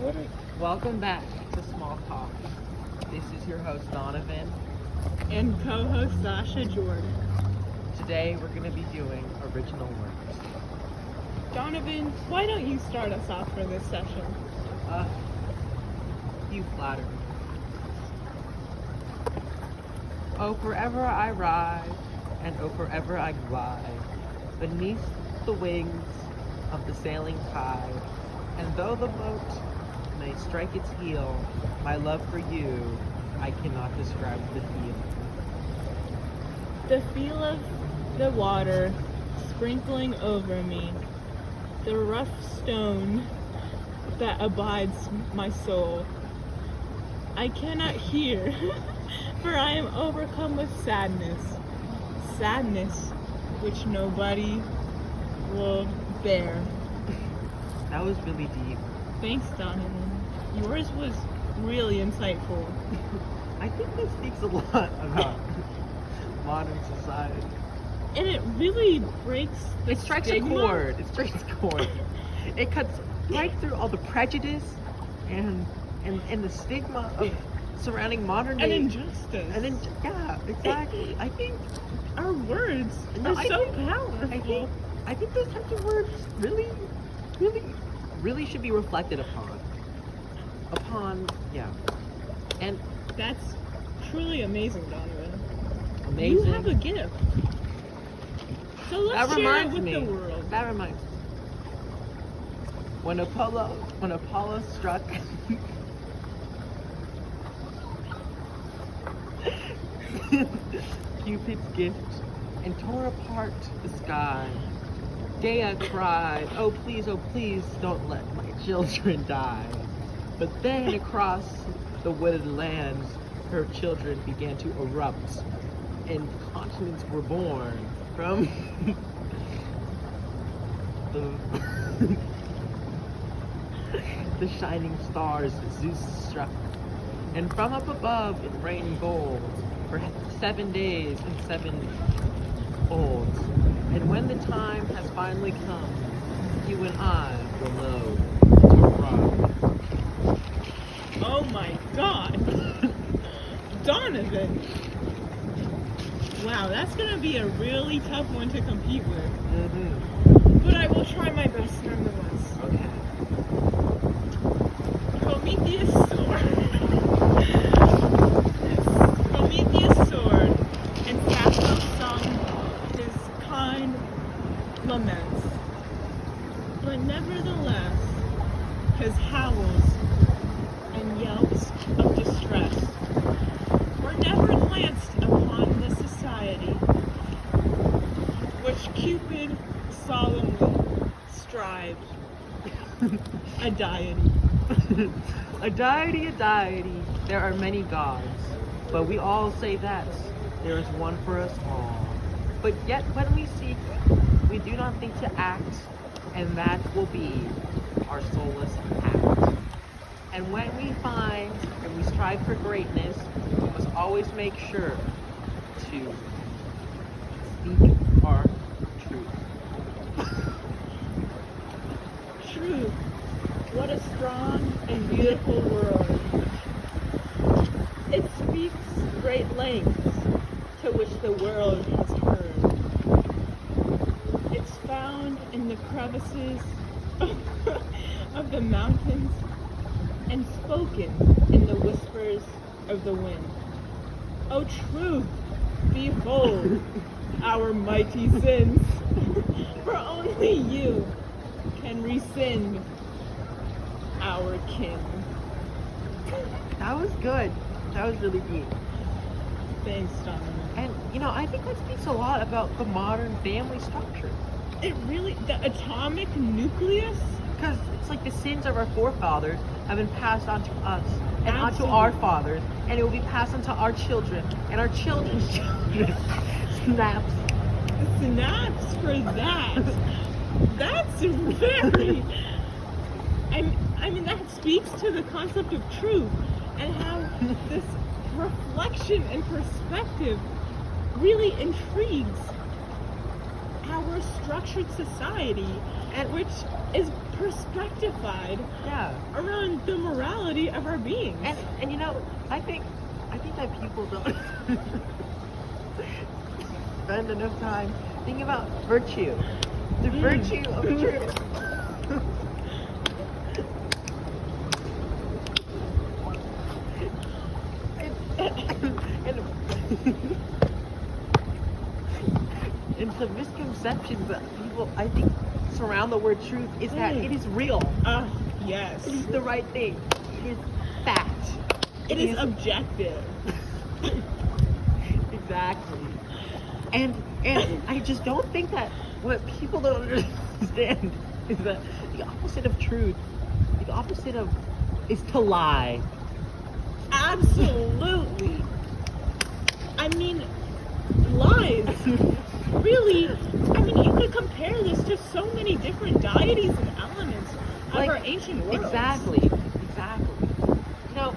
what are... Welcome back to Small Talk. This is your host Donovan. And co-host Sasha Jordan. Today we're going to be doing original words. Donovan, why don't you start us off for this session? You flatter me. Oh, forever I ride, and oh, forever I glide, beneath the wings of the sailing tide. And though the boat may strike its heel, my love for you, I cannot describe the feel. The feel of the water sprinkling over me, the rough stone that abides my soul. I cannot hear, for I am overcome with sadness. Sadness which nobody will bear. That was really deep. Thanks, Donovan. Yours was really insightful. I think this speaks a lot about modern society. And it really breaks the It strikes stigma. a chord. It strikes a chord. It cuts right through all the prejudice and the stigma of surrounding modern day And injustice. And then yeah, exactly. I think Our words No, are I so think- powerful. I think those types of words really should be reflected upon yeah. And That's truly amazing, Donovan. amazing. You have a gift. So let's That share it reminds with me. the world. That reminds me. When Apollo struck Cupid's gift and tore apart the sky, Dea cried, oh please, don't let my children die. But then across the wooded lands, her children began to erupt, and continents were born from the shining stars Zeus struck. And from up above it rained gold for 7 days and 7 olds. And when the time has finally come, you and I will know to rock. Oh my god. Donovan. Wow, that's gonna be a really tough one to compete with. But I will try my best nonetheless. Okay. Prometheus soared, and Sasha sung his kind laments. But nevertheless, his howls and yelps of distress were never glanced upon the society which Cupid solemnly strived. A deity. A deity, there are many gods, but we all say that there is one for us all. But yet when we seek, we do not think to act, and that will be our soulless act. And when we find and we strive for greatness, we must always make sure to speak our truth. Truth. What a strong and beautiful word. It speaks great lengths to which the world has heard. It's found in the crevices of the mountains and spoken in the whispers of the wind. O truth, behold our mighty sins, for only you can rescind our kin. That was good. That was really deep. Thanks, Donovan. And, I think that speaks a lot about the modern family structure. It really, the atomic nucleus? Because it's like the sins of our forefathers have been passed on to us and onto Absolutely. our fathers, and it will be passed on to our children and our children's children. Snaps. Snaps for that. That's very... I mean, that speaks to the concept of truth and how this reflection and perspective really intrigues how we're structured society, And which is perspectivified yeah. around the morality of our beings. And you know, I think that people don't spend enough time thinking about virtue. The virtue of truth. and it's a misconception that people, I think, surround the word truth is that it is real. Yes. It is the right thing. It is fact. It is objective. Exactly. And I just don't think that what people don't understand is that the opposite of truth, the opposite of is to lie. Absolutely. I mean, lies. Really, I mean, you could compare this to so many different deities and elements of Like, our ancient world. Exactly. You know,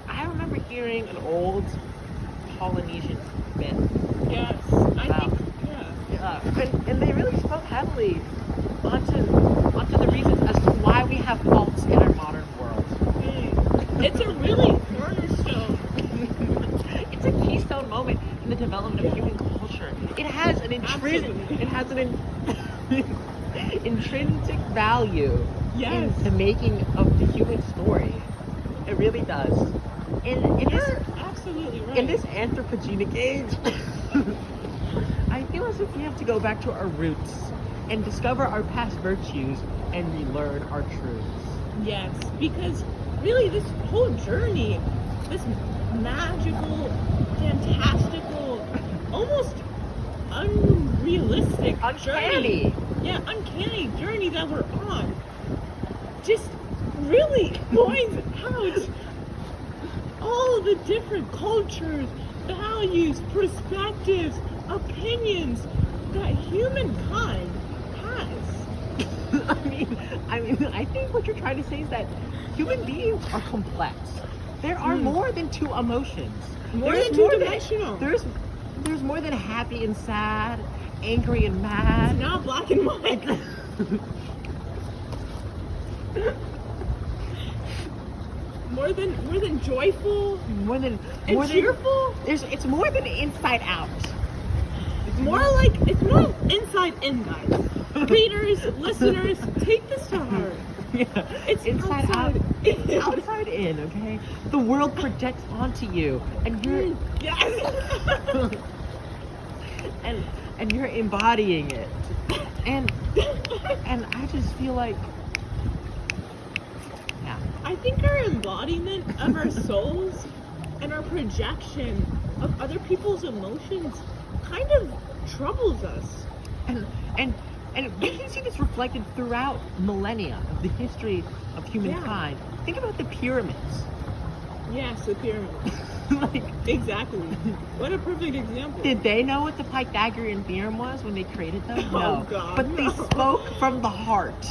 I remember hearing an old Polynesian myth. Yes, I Wow. think, yeah. And they really spoke heavily onto the reasons as to why we have faults in our modern world. It's a really cornerstone. It's a keystone moment in the development of human culture. It has an intrinsic value Yes. in the making of the human story. It really does. In this You're absolutely right. in this anthropogenic age, I feel as if we have to go back to our roots and discover our past virtues and relearn our truths. Yes, because really this whole journey, this magical, fantastical, almost unrealistic Uncanny. journey. Yeah, uncanny journey that we're on. Just really points out all the different cultures, values, perspectives, opinions that humankind has. I think what you're trying to say is that human beings are complex. There are more than two emotions. More There's than two-dimensional. There's more than happy and sad, angry and mad. It's not black and white. More than joyful, more than cheerful. It's more than inside out. It's more inside in, guys. Readers, listeners, take this to heart. Yeah. It's inside outside out. in. It's outside in, okay? The world projects onto you, and you're Yes. and you're embodying it. And I just feel like, yeah. I think our embodiment of our souls and our projection of other people's emotions kind of troubles us. And we can see this reflected throughout millennia of the history of humankind. Think about the pyramids. Yes, the pyramid. Like, Exactly. What a perfect example. did they know what the Pythagorean theorem was when they created them? Oh, No. God, But they no. spoke from the heart.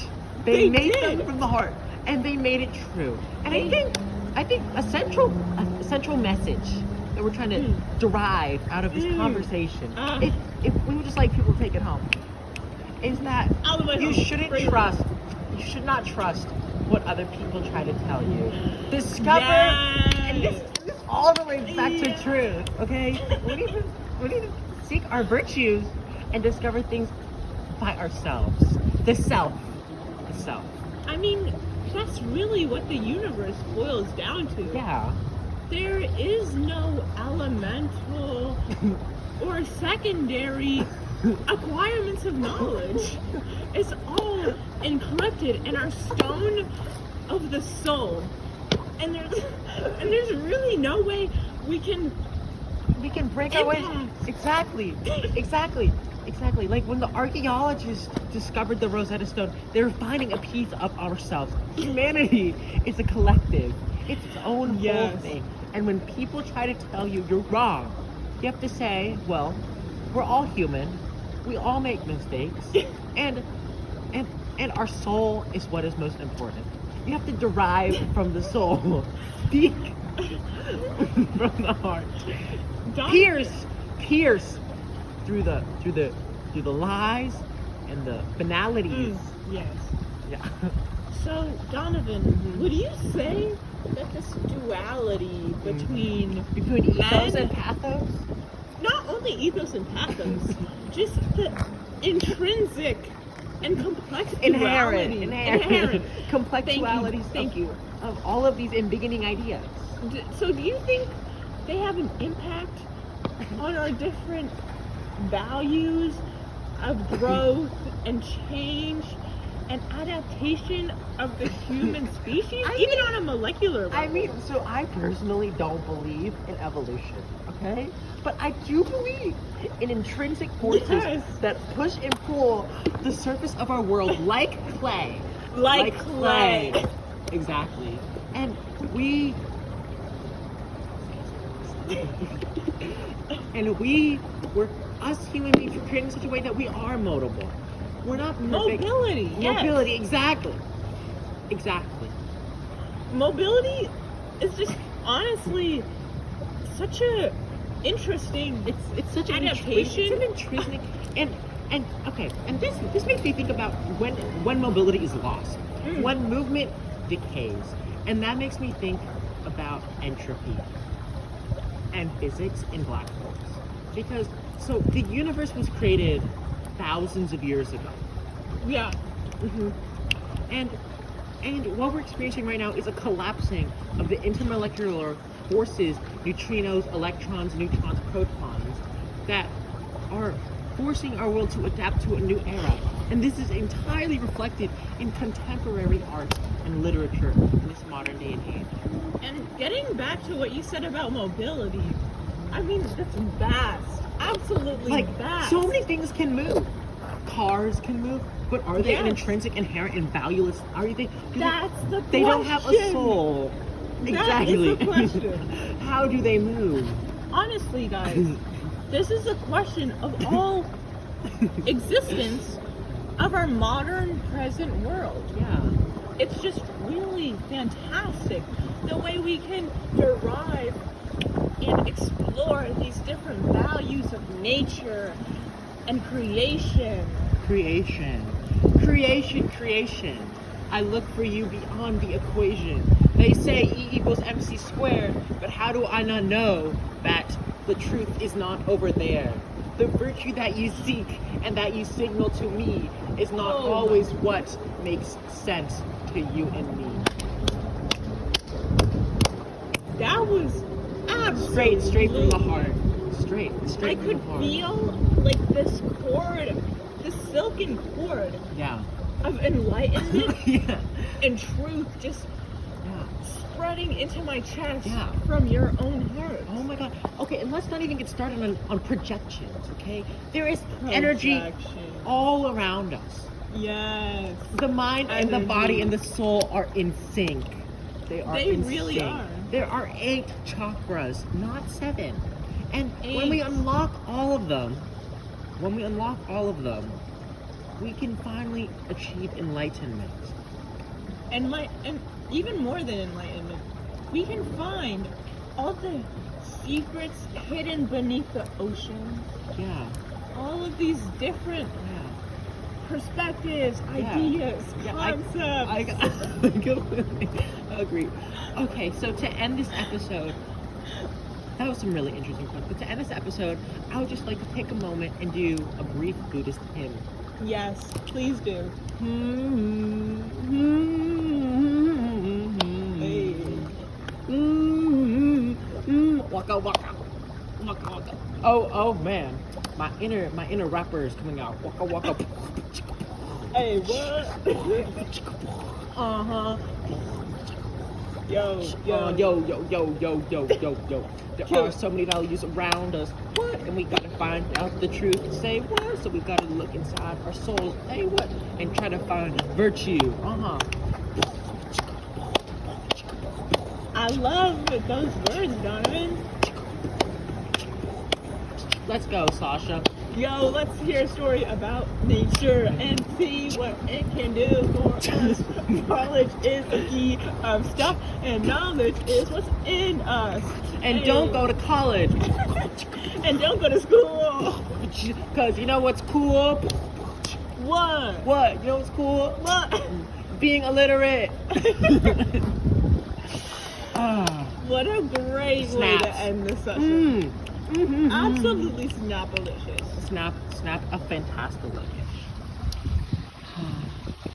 They made did. them from the heart, and they made it true. And I think a central message that we're trying to derive out of this conversation, if we would just like people to take it home, is that Out of my you home. shouldn't Crazy. you should not trust what other people try to tell you. Discover, Yes. and this all relates back Yeah. to truth, okay? We need to seek our virtues and discover things by ourselves. The self. I mean, that's really what the universe boils down to. Yeah. There is no elemental or secondary acquirements of knowledge. It's all encrypted in our stone of the soul. And there's really no way we can break our way. Impact. Exactly. Like when the archaeologists discovered the Rosetta Stone, they were finding a piece of ourselves. Humanity is a collective. It's its own whole Yes. thing. And when people try to tell you you're wrong, you have to say, well, we're all human. We all make mistakes. and our soul is what is most important. You have to derive from the soul. Speak from the heart. Pierce through the through the lies and the banalities. Yes. Yeah. So, Donovan, would you say that this duality between ethos men, and pathos? not only ethos and pathos, just the intrinsic and complex Inherent duality, complexualities. Thank you. Of all of these beginning ideas. So, do you think they have an impact on our different values of growth and change and adaptation of the human species, even on a molecular level? I mean, so I personally don't believe in evolution, okay? But I do believe in intrinsic forces that push and pull the surface of our world like clay. Like clay. Exactly. And we we're us human beings were created in such a way that we are moldable. We're not perfect. Mobility. Mobility, Yes. Exactly. Mobility is just honestly such a interesting. It's such an adaptation. It's an intrinsic and okay. And this makes me think about when mobility is lost, when movement decays, and that makes me think about entropy and physics in black holes. Because so the universe was created thousands of years ago. Yeah. And what we're experiencing right now is a collapsing of the intermolecular forces, neutrinos, electrons, neutrons, protons, that are forcing our world to adapt to a new era. And this is entirely reflected in contemporary art and literature in this modern day and age. And getting back to what you said about mobility, I mean, that's vast. Absolutely vast. So many things can move. Cars can move, but are they an Yes. intrinsic, inherent, and valueless? Are they? That's the question. They don't have a soul. That is the question. How do they move? Honestly, guys, this is a question of all existence of our modern present world. Yeah. It's just really fantastic the way we can derive and explore these different values of nature and creation. Creation. I look for you beyond the equation. They say E equals MC squared, but how do I not know that the truth is not over there? The virtue that you seek and that you signal to me is not always what makes sense to you and me. That was absolutely Straight from the heart. Straight I from could the heart. feel like this cord, this silken cord Yeah. of enlightenment Yeah. and truth just Yeah. spreading into my chest Yeah. from your own heart. Oh my god. Okay, and let's not even get started on projections, okay? There is energy Projection. all around us. Yes. The mind and the body and the soul are in sync. They really sync. are. There are 8 chakras, not 7. And when 8. we unlock all of them, we can finally achieve enlightenment. And even more than enlightenment, we can find all the secrets hidden beneath the ocean. Yeah. All of these different perspectives, Yeah. ideas, Yeah, concepts. I completely agree. Okay, so to end this episode, that was some really interesting stuff. But to end this episode, I would just like to take a moment and do a brief Buddhist hymn. Yes, please do. Hey. Waka waka. Waka waka. Oh man. My inner rapper is coming out. Waka waka. Hey, what? Uh-huh. Yo. Yo. There are so many values around us. What? And we gotta find out the truth to say what? So we gotta look inside our souls. Hey, what? And try to find virtue. Uh-huh. I love those words, Donovan. Let's go, Sasha. Yo, let's hear a story about nature and see what it can do for us. Knowledge is the key of stuff, and knowledge is what's in us. And don't go to college. And don't go to school. Because you know what's cool? What? What? You know what's cool? What? Being illiterate. What a great way Snaps. to end the session. Mm. Absolutely snap-delicious. Snap a fantastic.